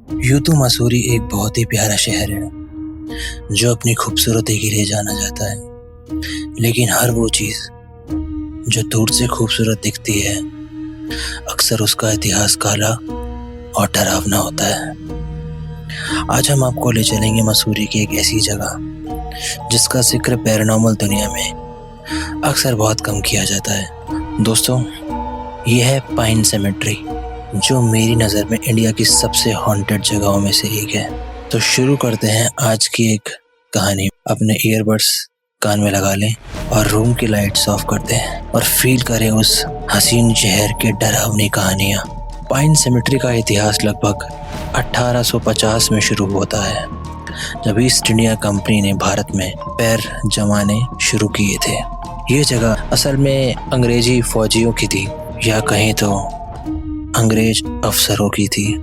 यूं तो मसूरी एक बहुत ही प्यारा शहर है जो अपनी खूबसूरती के लिए जाना जाता है। लेकिन हर वो चीज़ जो दूर से खूबसूरत दिखती है, अक्सर उसका इतिहास काला और डरावना होता है। आज हम आपको ले चलेंगे मसूरी की एक ऐसी जगह जिसका जिक्र पैरानॉर्मल दुनिया में अक्सर बहुत कम किया जाता है। दोस्तों, ये है पाइन सेमेट्री, जो मेरी नज़र में इंडिया की सबसे हॉन्टेड जगहों में से एक है। तो शुरू करते हैं आज की एक कहानी। अपने ईयरबड्स कान में लगा लें और रूम की लाइट्स ऑफ करते हैं और फील करें उस हसीन शहर की डरावनी कहानियाँ। पाइन सेमेट्री का इतिहास लगभग 1850 में शुरू होता है, जब ईस्ट इंडिया कंपनी ने भारत में पैर जमाने शुरू किए थे। ये जगह असल में अंग्रेजी फौजियों की थी, या कहीं तो अंग्रेज अफसरों की थी,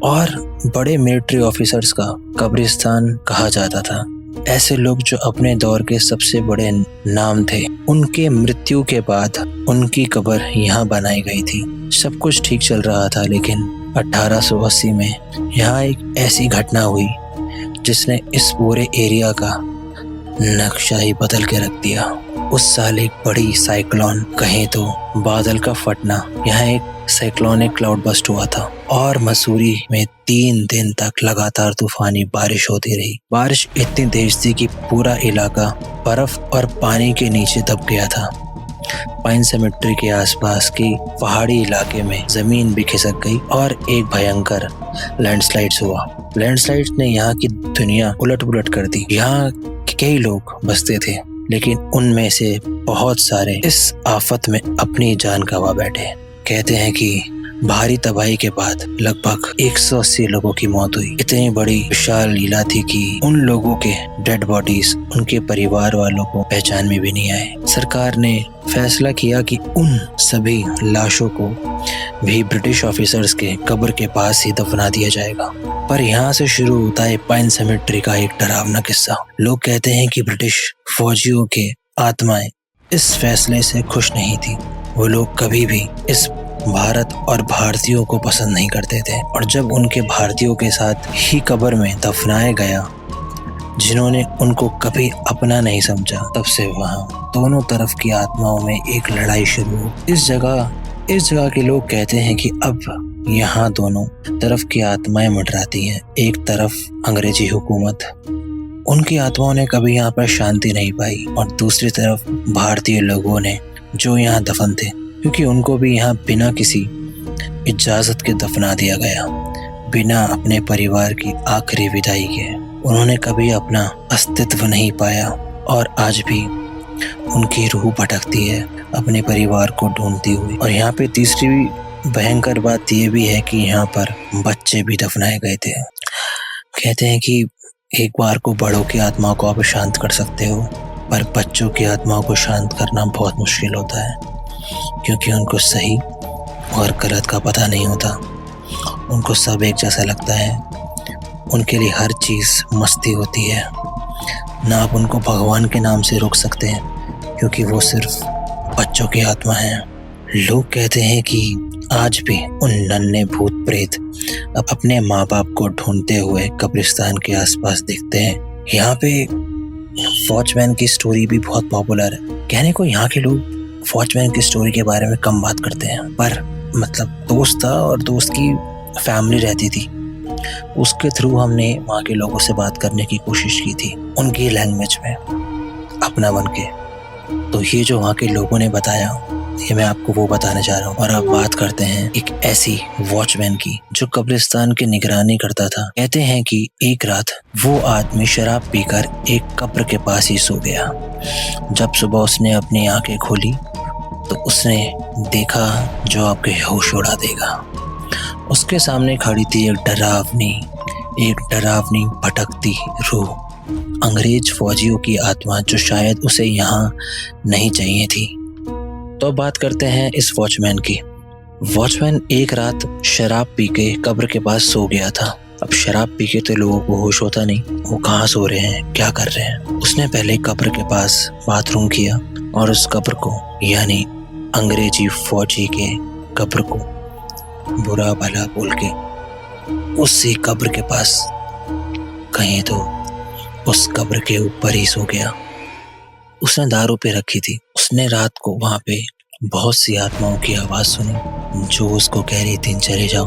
और बड़े मिलिट्री ऑफिसर्स का कब्रिस्तान कहा जाता था। ऐसे लोग जो अपने दौर के सबसे बड़े नाम थे, उनके मृत्यु के बाद उनकी कब्र यहाँ बनाई गई थी। सब कुछ ठीक चल रहा था, लेकिन 1880 में यहाँ एक ऐसी घटना हुई जिसने इस पूरे एरिया का नक्शा ही बदल के रख दिया। उस साल एक बड़ी साइक्लोन, कहें तो बादल का फटना, यहाँ एक साइक्लोनिक क्लाउड बस्ट हुआ था और मसूरी में 3 दिन तक लगातार तूफानी बारिश होती रही। बारिश इतनी तेज थी कि पूरा इलाका बर्फ और पानी के नीचे दब गया था। पाइन सेमेट्री के आसपास की पहाड़ी इलाके में जमीन भी खिसक गई और एक भयंकर लैंडस्लाइड्स हुआ। लैंडस्लाइड्स ने यहाँ की दुनिया उलट पुलट कर दी। यहाँ कई लोग बसते थे, लेकिन उनमें से बहुत सारे इस आफत में अपनी जान गंवा बैठे। कहते हैं कि भारी तबाही के बाद लगभग 180 लोगों की मौत हुई। इतनी बड़ी विशाल लीला थी कि उन लोगों के डेड बॉडीज उनके परिवार वालों को पहचान में भी नहीं आए। सरकार ने फैसला किया कि उन सभी लाशों को भी ब्रिटिश ऑफिसर्स के कब्र के पास ही दफना दिया जाएगा। पर यहाँ से शुरू होता है पाइन सेमेट्री का एक डरावना किस्सा। लोग कहते हैं कि ब्रिटिश फौजियों के आत्माएं इस फैसले से खुश नहीं थी। वो लोग कभी भी इस भारत और भारतीयों को पसंद नहीं करते थे, और जब उनके भारतीयों के साथ ही कब्र में दफनाया गया जिन्होंने उनको कभी अपना नहीं समझा, तब से वहाँ दोनों तरफ की आत्माओं में एक लड़ाई शुरू हुई। इस जगह के लोग कहते हैं कि अब यहाँ दोनों तरफ की आत्माएं मंडराती हैं। एक तरफ अंग्रेजी हुकूमत, उनकी आत्माओं ने कभी यहाँ पर शांति नहीं पाई, और दूसरी तरफ भारतीय लोगों ने जो यहाँ दफन थे, क्योंकि उनको भी यहाँ बिना किसी इजाजत के दफना दिया गया, बिना अपने परिवार की आखिरी विदाई के। उन्होंने कभी अपना अस्तित्व नहीं पाया, और आज भी उनकी रूह भटकती है अपने परिवार को ढूंढती हुई। और यहाँ पे तीसरी भयंकर बात ये भी है कि यहाँ पर बच्चे भी दफनाए गए थे। कहते हैं कि एक बार को बड़ों की आत्मा को आप शांत कर सकते हो, पर बच्चों की आत्माओं को शांत करना बहुत मुश्किल होता है, क्योंकि उनको सही और गलत का पता नहीं होता। उनको सब एक जैसा लगता है। उनके लिए हर चीज़ मस्ती होती है। ना आप उनको भगवान के नाम से रोक सकते हैं, क्योंकि वो सिर्फ बच्चों की आत्मा है। लोग कहते हैं कि आज भी उन नन्हे भूत प्रेत अब अपने माँ बाप को ढूंढते हुए कब्रिस्तान के आसपास दिखते हैं। यहाँ पे वॉचमैन की स्टोरी भी बहुत पॉपुलर है। कहने को यहाँ के लोग वॉचमैन की स्टोरी के बारे में कम बात करते हैं, पर मतलब दोस्त था और दोस्त की फैमिली रहती थी, उसके थ्रू हमने वहाँ के लोगों से बात करने की कोशिश की थी, उनकी लैंग्वेज में अपना बन के। तो ये जो वहाँ के लोगों ने बताया, ये मैं आपको वो बताने जा रहा हूँ। और अब बात करते हैं एक ऐसी वॉचमैन की जो कब्रिस्तान की निगरानी करता था। कहते हैं कि एक रात वो आदमी शराब पीकर एक कब्र के पास ही सो गया। जब सुबह उसने अपनी आंखें खोली तो उसने देखा जो आपके होश उड़ा देगा। उसके सामने खड़ी थी एक डरावनी भटकती रूह, अंग्रेज फौजियों की आत्मा, जो शायद उसे यहाँ नहीं चाहिए थी। तो बात करते हैं इस वॉचमैन की। वॉचमैन एक रात शराब पी के कब्र के पास सो गया था। अब शराब पी के तो लोगों को होश होता नहीं, वो कहाँ सो रहे हैं, क्या कर रहे हैं। उसने पहले कब्र के पास बाथरूम किया और उस कब्र को, यानी अंग्रेजी फौजी के कब्र को, बुरा भला बोल के उसी कब्र के पास, कहीं तो उस कब्र के ऊपर ही सो गया। उसने दारू पे रखी थी। उसने रात को वहां पे बहुत सी आत्माओं की आवाज सुनी जो उसको कह रही थी चले जाओ,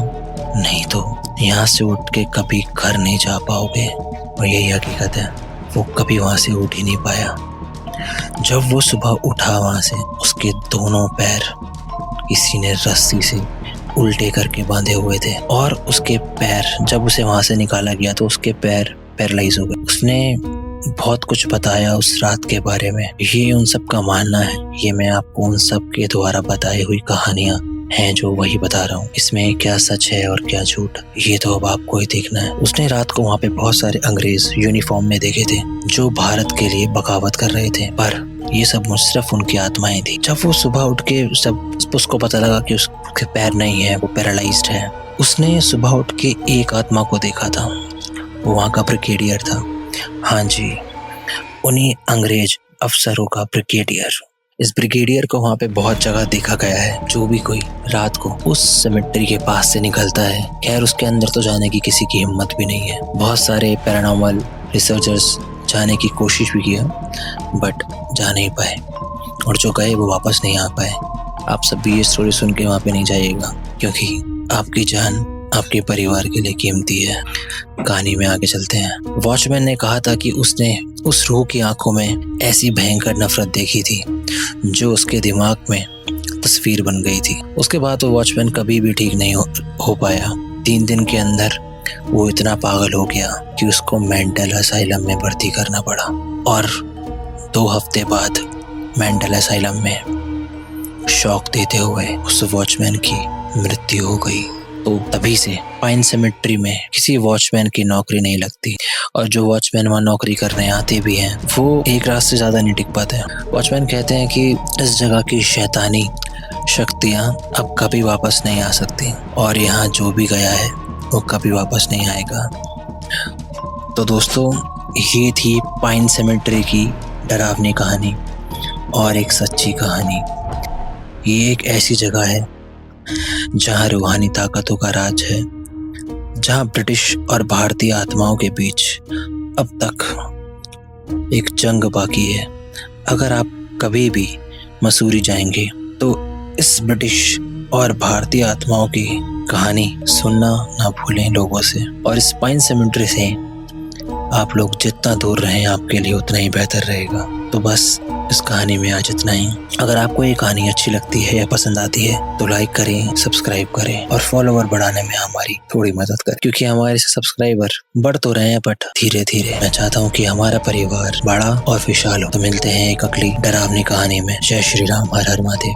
नहीं तो यहाँ से उठ के कभी घर नहीं जा पाओगे। और यही हकीकत है, वो कभी वहां से उठ ही नहीं पाया। जब वो सुबह उठा वहां से, उसके दोनों पैर किसी ने रस्सी से उल्टे करके बांधे हुए थे और उसके पैर, जब उसे वहां से निकाला गया तो उसके पैर पैरालाइज हो गए। उसने बहुत कुछ बताया उस रात के बारे में। ये उन सब का मानना है। ये मैं आपको उन सब के द्वारा बताई हुई कहानियां हैं जो वही बता रहा हूँ। इसमें क्या सच है और क्या झूठ, ये तो अब आपको ही देखना है। उसने रात को वहाँ पे बहुत सारे अंग्रेज यूनिफॉर्म में देखे थे जो भारत के लिए बगावत कर रहे थे, पर ये सब सिर्फ उनकी आत्माएं थी। जब वो सुबह उठ के उसको पता लगा कि उसके पैर नहीं है, वो पैरालाइज्ड है, उसने सुबह उठ के एक आत्मा को देखा था। वो वहाँ का ब्रिगेडियर था। हाँ जी, उन्हीं अंग्रेज अफसरों का ब्रिगेडियर। इस ब्रिगेडियर को वहाँ पे बहुत जगह देखा गया है। जो भी कोई रात को उस सेमेट्री के पास से निकलता है, खैर उसके अंदर तो जाने की किसी की हिम्मत भी नहीं है। बहुत सारे पैरानॉर्मल रिसर्चर्स जाने की कोशिश भी किया, बट जा नहीं पाए, और जो गए वो वापस नहीं आ पाए। आप सब भी ये स्टोरी सुन के वहाँ पे नहीं जाइएगा, क्योंकि आपकी जान आपके परिवार के लिए कीमती है। कहानी में आगे चलते हैं। वॉचमैन ने कहा था कि उसने उस रूह की आंखों में ऐसी भयंकर नफरत देखी थी जो उसके दिमाग में तस्वीर बन गई थी। उसके बाद वो वॉचमैन कभी भी ठीक नहीं हो पाया। 3 दिन के अंदर वो इतना पागल हो गया कि उसको मेंटल असाइलम में भर्ती करना पड़ा, और 2 हफ्ते बाद मेंटल असाइलम में शॉक देते हुए उस वॉचमैन की मृत्यु हो गई। तो तभी से पाइन सेमेट्री में किसी वॉचमैन की नौकरी नहीं लगती, और जो वॉचमैन वहाँ नौकरी करने आते भी हैं वो एक रात से ज़्यादा नहीं टिक पाते हैं। वॉचमैन कहते हैं कि इस जगह की शैतानी शक्तियाँ अब कभी वापस नहीं आ सकती, और यहाँ जो भी गया है वो कभी वापस नहीं आएगा। तो दोस्तों, ये थी पाइन सेमेट्री की डरावनी कहानी और एक सच्ची कहानी। ये एक ऐसी जगह है जहाँ रूहानी ताकतों का राज है, जहाँ ब्रिटिश और भारतीय आत्माओं के बीच अब तक एक जंग बाकी है। अगर आप कभी भी मसूरी जाएंगे तो इस ब्रिटिश और भारतीय आत्माओं की कहानी सुनना ना भूलें लोगों से। और इस पाइन सेमेट्री से आप लोग जितना दूर रहें आपके लिए उतना ही बेहतर रहेगा। तो बस इस कहानी में आज इतना ही। अगर आपको ये कहानी अच्छी लगती है या पसंद आती है तो लाइक करें, सब्सक्राइब करें और फॉलोवर बढ़ाने में हमारी थोड़ी मदद करें, क्योंकि हमारे सब्सक्राइबर बढ़ तो रहे हैं बट धीरे धीरे। मैं चाहता हूँ कि हमारा परिवार बड़ा और विशाल हो। तो मिलते हैं एक अगली डरावनी कहानी में। जय श्री राम, हर हर महादेव।